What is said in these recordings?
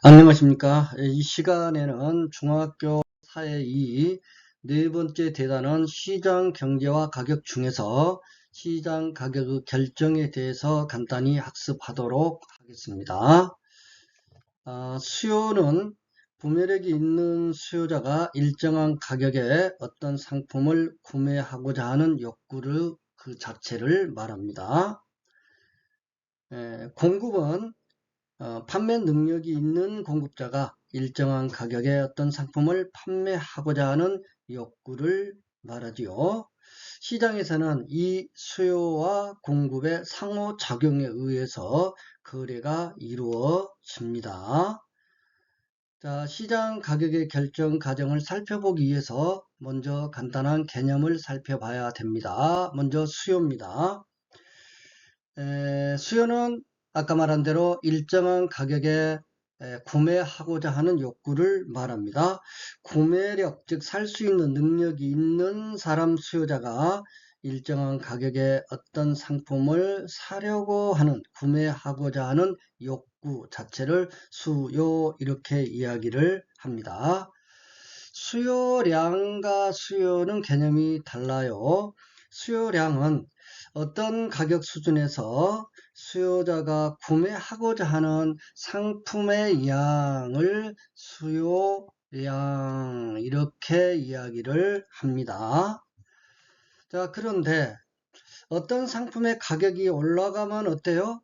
안녕하십니까. 이 시간에는 중학교 사회 2 네 번째 대단원 시장 경제와 가격 중에서 시장 가격의 결정에 대해서 간단히 학습하도록 하겠습니다. 수요는 구매력이 있는 수요자가 일정한 가격에 어떤 상품을 구매하고자 하는 욕구를 그 자체를 말합니다. 공급은 판매 능력이 있는 공급자가 일정한 가격에 어떤 상품을 판매하고자 하는 욕구를 말하지요. 시장에서는 이 수요와 공급의 상호작용에 의해서 거래가 이루어집니다. 자, 시장 가격의 결정 과정을 살펴보기 위해서 먼저 간단한 개념을 살펴봐야 됩니다. 먼저 수요입니다. 수요는 아까 말한 대로 일정한 가격에 구매하고자 하는 욕구를 말합니다. 구매력, 즉 살 수 있는 능력이 있는 사람 수요자가 일정한 가격에 어떤 상품을 사려고 하는, 구매하고자 하는 욕구 자체를 수요, 이렇게 이야기를 합니다. 수요량과 수요는 개념이 달라요. 수요량은 어떤 가격 수준에서 수요자가 구매하고자 하는 상품의 양을 수요량, 이렇게 이야기를 합니다. 자, 그런데 어떤 상품의 가격이 올라가면 어때요?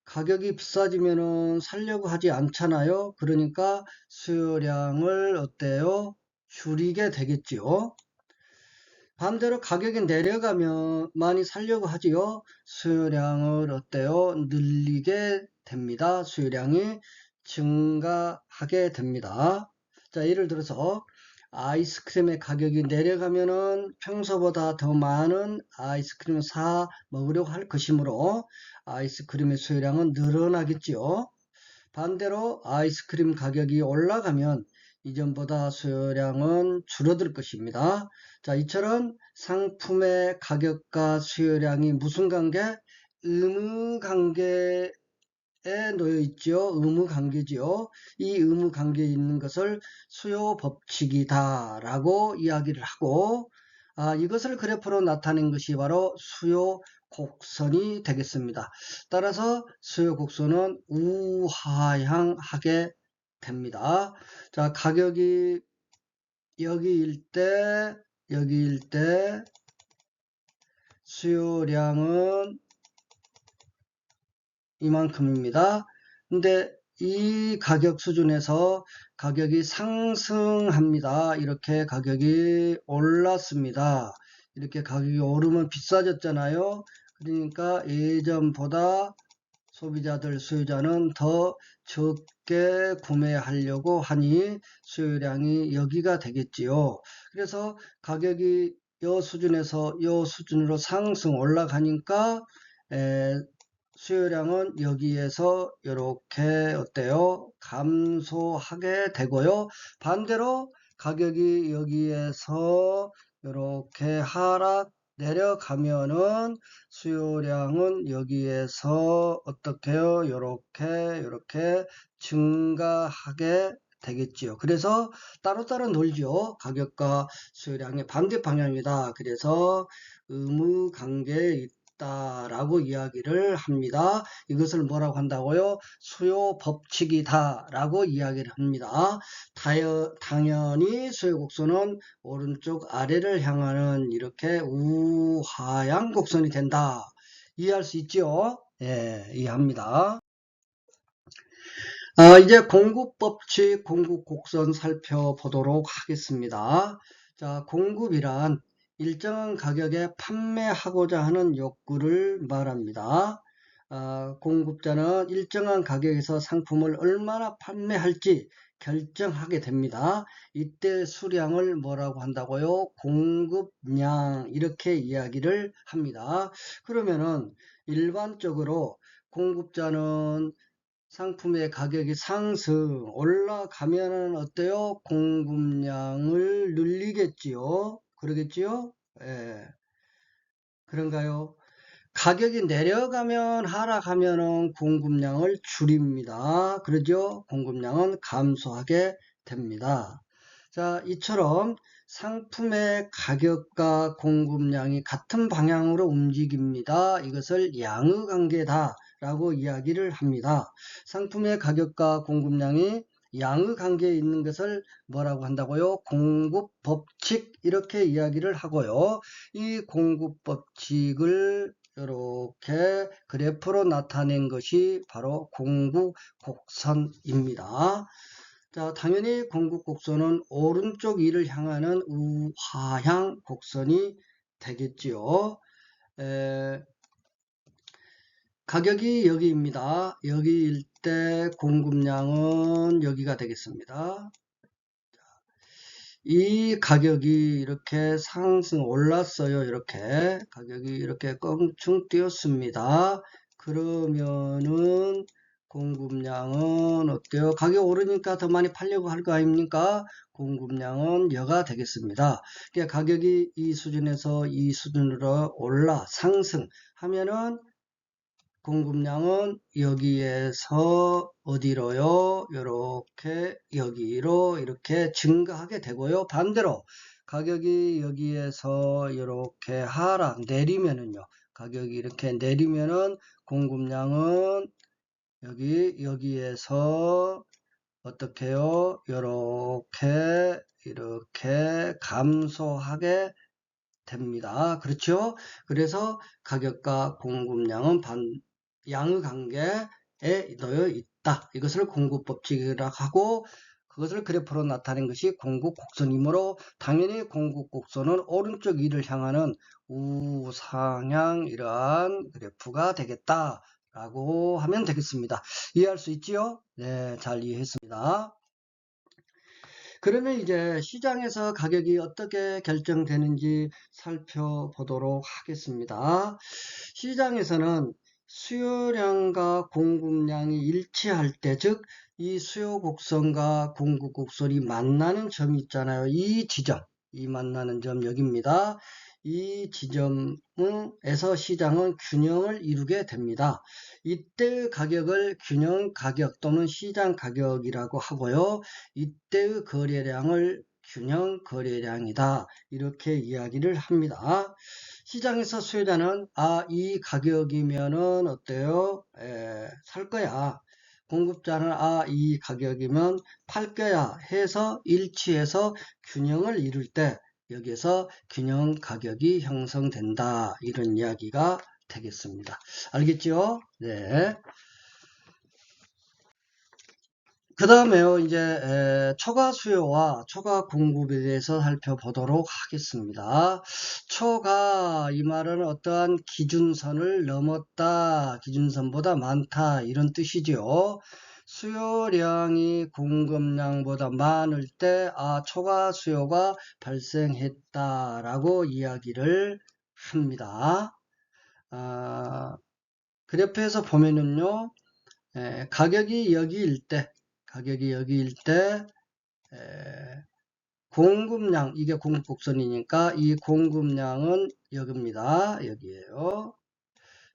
가격이 비싸지면은 살려고 하지 않잖아요. 그러니까 수요량을 어때요? 줄이게 되겠지요. 반대로 가격이 내려가면 많이 살려고 하지요. 수요량을 어때요? 늘리게 됩니다. 수요량이 증가하게 됩니다. 자, 예를 들어서 아이스크림의 가격이 내려가면은 평소보다 더 많은 아이스크림을 사 먹으려고 할 것이므로 아이스크림의 수요량은 늘어나겠지요. 반대로 아이스크림 가격이 올라가면 이전보다 수요량은 줄어들 것입니다. 자, 이처럼 상품의 가격과 수요량이 무슨 관계? 의무관계에 놓여 있죠. 의무관계지요. 이 의무관계에 있는 것을 수요 법칙이다 라고 이야기를 하고, 이것을 그래프로 나타낸 것이 바로 수요 곡선이 되겠습니다. 따라서 수요 곡선은 우하향하게 됩니다. 자, 가격이 여기일 때 수요량은 이만큼입니다. 근데 이 가격 수준에서 가격이 상승합니다. 이렇게 가격이 올랐습니다. 이렇게 가격이 오르면 비싸졌잖아요. 그러니까 예전보다 소비자들, 수요자는 더 적게 구매하려고 하니 수요량이 여기가 되겠지요. 그래서 가격이 이 수준에서 이 수준으로 상승 올라가니까 수요량은 여기에서 이렇게 어때요? 감소하게 되고요. 반대로 가격이 여기에서 이렇게 하락 내려가면은 수요량은 여기에서 어떻게요? 이렇게 증가하게 되겠지요. 그래서 따로따로 놀죠. 가격과 수요량의 반대 방향이다. 그래서 의무관계에 라고 이야기를 합니다. 이것을 뭐라고 한다고요? 수요 법칙이다 라고 이야기를 합니다. 당연히 수요 곡선은 오른쪽 아래를 향하는 이렇게 우하향 곡선이 된다. 이해할 수 있죠? 예, 이해합니다. 이제 공급 법칙, 공급 곡선 살펴보도록 하겠습니다. 자, 공급이란 일정한 가격에 판매하고자 하는 욕구를 말합니다. 공급자는 일정한 가격에서 상품을 얼마나 판매할지 결정하게 됩니다. 이때 수량을 뭐라고 한다고요? 공급량, 이렇게 이야기를 합니다. 그러면은 일반적으로 공급자는 상품의 가격이 상승 올라가면은 어때요? 공급량을 늘리겠지요. 그러겠지요? 예. 그런가요? 가격이 내려가면 하락하면은 공급량을 줄입니다. 그러죠? 공급량은 감소하게 됩니다. 자, 이처럼 상품의 가격과 공급량이 같은 방향으로 움직입니다. 이것을 양의 관계다 라고 이야기를 합니다. 상품의 가격과 공급량이 양의 관계에 있는 것을 뭐라고 한다고요? 공급법칙 이렇게 이야기를 하고요. 이 공급법칙을 이렇게 그래프로 나타낸 것이 바로 공급곡선입니다. 자, 당연히 공급곡선은 오른쪽 위를 향하는 우하향 곡선이 되겠지요. 가격이 여기입니다. 여기일 때 공급량은 여기가 되겠습니다. 이 가격이 이렇게 상승 올랐어요. 이렇게 가격이 이렇게 껑충 뛰었습니다. 그러면은 공급량은 어때요? 가격 오르니까 더 많이 팔려고 할 거 아닙니까? 공급량은 여가 되겠습니다. 그러니까 가격이 이 수준에서 이 수준으로 올라 상승하면은 공급량은 여기에서 어디로요? 이렇게 여기로 이렇게 증가하게 되고요. 반대로 가격이 여기에서 이렇게 하락 내리면은요. 가격이 이렇게 내리면은 공급량은 여기에서 어떻게 해요? 이렇게 감소하게 됩니다. 그렇죠? 그래서 가격과 공급량은 양의 관계에 놓여 있다. 이것을 공급법칙이라고 하고 그것을 그래프로 나타낸 것이 공급곡선이므로 당연히 공급곡선은 오른쪽 위를 향하는 우상향 이러한 그래프가 되겠다라고 하면 되겠습니다. 이해할 수 있지요? 네, 잘 이해했습니다. 그러면 이제 시장에서 가격이 어떻게 결정되는지 살펴보도록 하겠습니다. 시장에서는 수요량과 공급량이 일치할 때, 즉, 이 수요 곡선과 공급 곡선이 만나는 점이 있잖아요. 이 지점, 이 만나는 점 여기입니다. 이 지점에서 시장은 균형을 이루게 됩니다. 이때의 가격을 균형 가격 또는 시장 가격이라고 하고요. 이때의 거래량을 균형 거래량이다. 이렇게 이야기를 합니다. 시장에서 수요자는 이 가격이면은 어때요? 살 거야. 공급자는 이 가격이면 팔 거야 해서 일치해서 균형을 이룰 때 여기에서 균형 가격이 형성된다. 이런 이야기가 되겠습니다. 알겠죠? 네. 그 다음에요, 이제, 초과 수요와 초과 공급에 대해서 살펴보도록 하겠습니다. 초과, 이 말은 어떠한 기준선을 넘었다, 기준선보다 많다, 이런 뜻이죠. 수요량이 공급량보다 많을 때, 초과 수요가 발생했다라고 이야기를 합니다. 그래프에서 보면은요, 가격이 여기일 때, 공급량, 이게 공급곡선이니까 이 공급량은 여기입니다. 여기에요.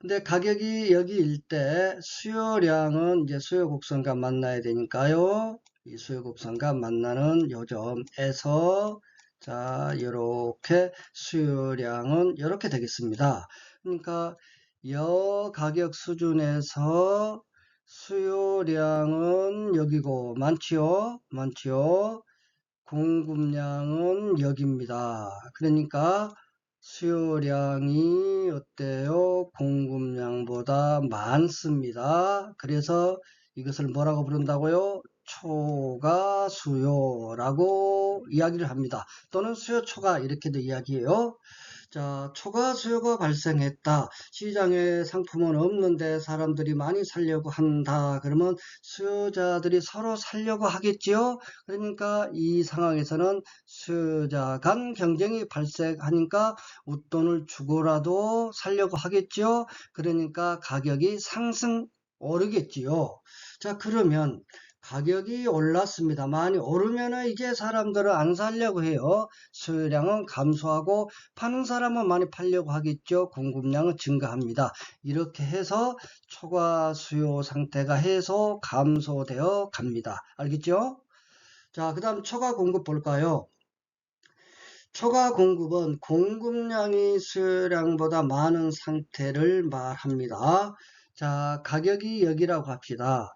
근데 가격이 여기일 때 수요량은 이제 수요곡선과 만나야 되니까요. 이 수요곡선과 만나는 요점에서 자, 이렇게 수요량은 이렇게 되겠습니다. 그러니까 여 가격 수준에서 수요량은 여기고 많지요. 공급량은 여기입니다. 그러니까 수요량이 어때요? 공급량보다 많습니다. 그래서 이것을 뭐라고 부른다고요? 초과 수요라고 이야기를 합니다. 또는 수요 초과 이렇게도 이야기해요. 자, 초과 수요가 발생했다. 시장에 상품은 없는데 사람들이 많이 사려고 한다. 그러면 수요자들이 서로 사려고 하겠지요. 그러니까 이 상황에서는 수요자 간 경쟁이 발생하니까 웃돈을 주고라도 사려고 하겠지요. 그러니까 가격이 오르겠지요. 자, 그러면 가격이 올랐습니다. 많이 오르면은 이제 사람들은 안 사려고 해요. 수요량은 감소하고 파는 사람은 많이 팔려고 하겠죠. 공급량은 증가합니다. 이렇게 해서 초과 수요 상태가 해소 감소되어 갑니다. 알겠죠? 자, 그 다음 초과 공급 볼까요? 초과 공급은 공급량이 수요량보다 많은 상태를 말합니다. 자, 가격이 여기라고 합시다.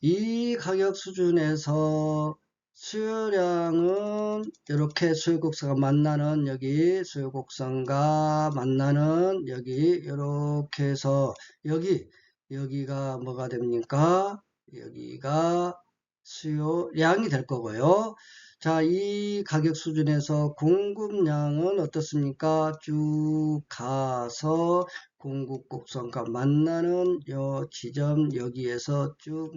이 가격 수준에서 수요량은 이렇게 수요곡선과 만나는 여기 수요곡선과 만나는 여기 이렇게 해서 여기가 뭐가 됩니까? 여기가 수요량이 될 거고요. 자, 이 가격 수준에서 공급량은 어떻습니까? 쭉 가서 공급 곡선과 만나는 요 지점 여기에서 쭉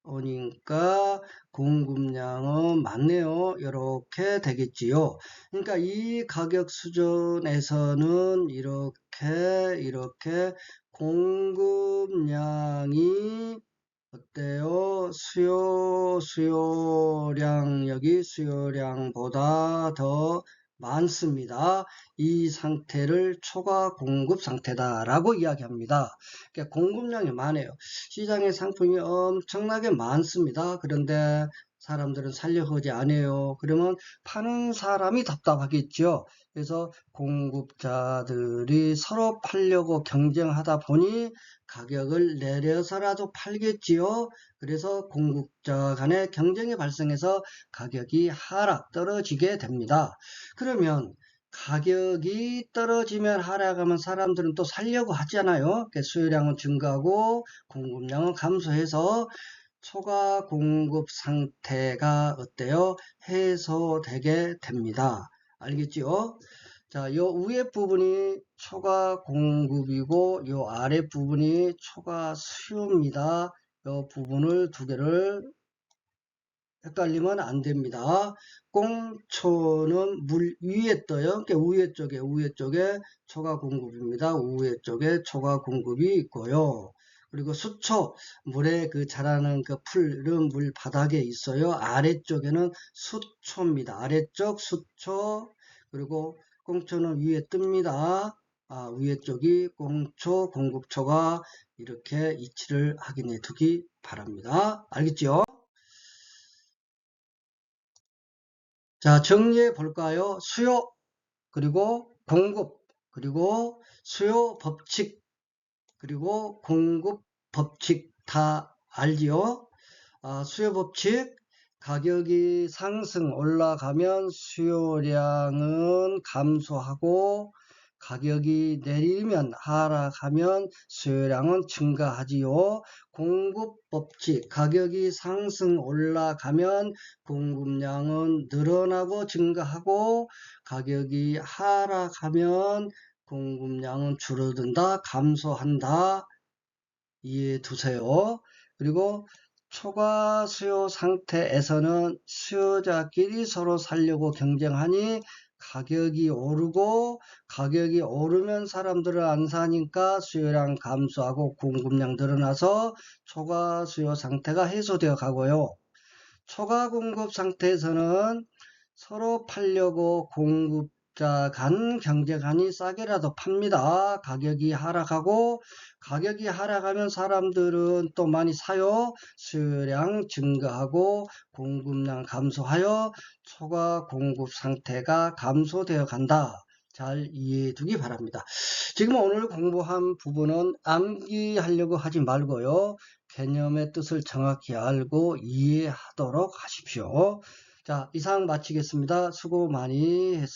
내려오니까 공급량은 많네요. 이렇게 되겠지요. 그러니까 이 가격 수준에서는 이렇게 공급량이 어때요? 수요량, 여기 수요량보다 더 많습니다. 이 상태를 초과 공급 상태다라고 이야기합니다. 그러니까 공급량이 많아요. 시장에 상품이 엄청나게 많습니다. 그런데 사람들은 살려고 하지 않아요. 그러면 파는 사람이 답답하겠죠. 그래서 공급자들이 서로 팔려고 경쟁하다 보니 가격을 내려서라도 팔겠지요. 그래서 공급자 간의 경쟁이 발생해서 가격이 떨어지게 됩니다. 그러면 가격이 떨어지면 하락하면 사람들은 또 살려고 하잖아요. 수요량은 증가하고 공급량은 감소해서 초과 공급 상태가 어때요? 해소되게 됩니다. 알겠지요? 자, 요 위에 부분이 초과 공급이고 요 아래 부분이 초과 수요입니다. 요 부분을 두 개를 헷갈리면 안 됩니다. 꽁초는 물 위에 떠요. 그러니까 위에 쪽에 초과 공급입니다. 위에 쪽에 초과 공급이 있고요. 그리고 수초, 물에 그 자라는 그 풀은 물 바닥에 있어요. 아래쪽에는 수초입니다. 아래쪽 수초, 그리고 꽁초는 위에 뜹니다. 위에 쪽이 꽁초, 공급초가 이렇게 이치를 확인해 두기 바랍니다. 알겠죠? 자, 정리해 볼까요? 수요, 그리고 공급, 그리고 수요 법칙, 그리고 공급 법칙 다 알지요? 수요 법칙, 가격이 상승 올라가면 수요량은 감소하고 가격이 내리면 하락하면 수요량은 증가하지요. 공급 법칙, 가격이 상승 올라가면 공급량은 늘어나고 증가하고 가격이 하락하면 공급량은 줄어든다, 감소한다. 이해해 두세요. 그리고 초과 수요 상태에서는 수요자끼리 서로 살려고 경쟁하니 가격이 오르고 가격이 오르면 사람들은 안 사니까 수요량 감소하고 공급량 늘어나서 초과 수요 상태가 해소되어 가고요. 초과 공급 상태에서는 서로 팔려고 공급자 간 경쟁하니 싸게라도 팝니다. 가격이 하락하고 가격이 하락하면 사람들은 또 많이 사요. 수요량 증가하고 공급량 감소하여 초과 공급 상태가 감소되어 간다. 잘 이해해 두기 바랍니다. 지금 오늘 공부한 부분은 암기하려고 하지 말고요. 개념의 뜻을 정확히 알고 이해하도록 하십시오. 자, 이상 마치겠습니다. 수고 많이 했습니다.